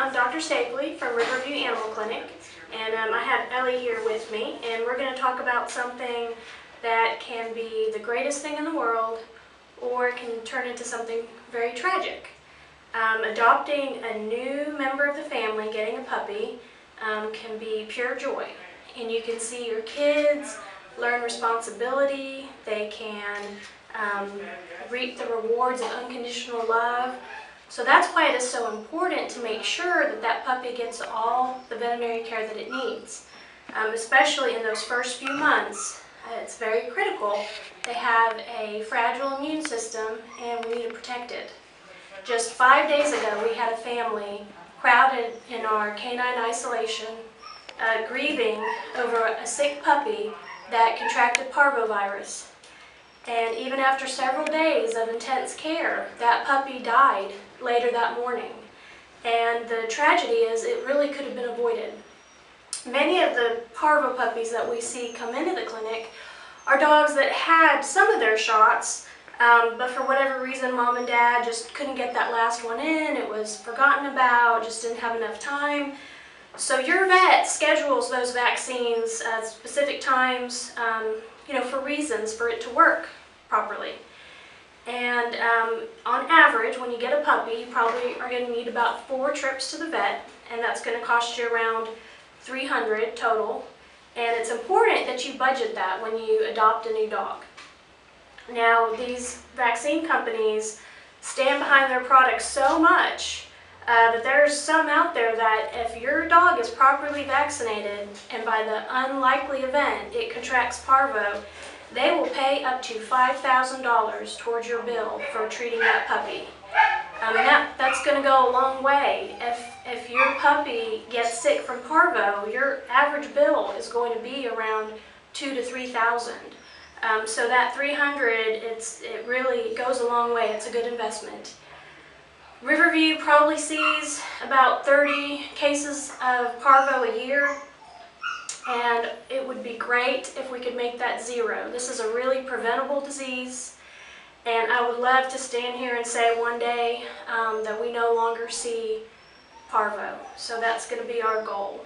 I'm Dr. Steakley from Riverview Animal Clinic, and I have Ellie here with me, and we're going to talk about something that can be the greatest thing in the world, or it can turn into something very tragic. Adopting a new member of the family, getting a puppy, can be pure joy, and you can see your kids learn responsibility. They can reap the rewards of unconditional love. So that's why it is so important to make sure that that puppy gets all the veterinary care that it needs. Especially in those first few months, it's very critical. They have a fragile immune system and we need to protect it. Just 5 days ago, we had a family crowded in our canine isolation, grieving over a sick puppy that contracted parvovirus. And even after several days of intense care, that puppy died later that morning. And the tragedy is it really could have been avoided. Many of the parvo puppies that we see come into the clinic are dogs that had some of their shots, but for whatever reason, mom and dad just couldn't get that last one in. It was forgotten about, just didn't have enough time. So your vet schedules those vaccines at specific times, for reasons for it to work properly. And on average, when you get a puppy, you probably are going to need about 4 trips to the vet, and that's going to cost you around $300 total. And it's important that you budget that when you adopt a new dog. Now, these vaccine companies stand behind their products so much that there's some out there that if your dog is properly vaccinated and by the unlikely event it contracts parvo, they will pay up to $5,000 towards your bill for treating that puppy. That's going to go a long way. If your puppy gets sick from parvo, your average bill is going to be around $2,000 to $3,000. So that $300, it really goes a long way. It's a good investment. Riverview probably sees about 30 cases of parvo a year, and it would be great if we could make that 0. This is a really preventable disease, and I would love to stand here and say one day that we no longer see parvo. So that's going to be our goal.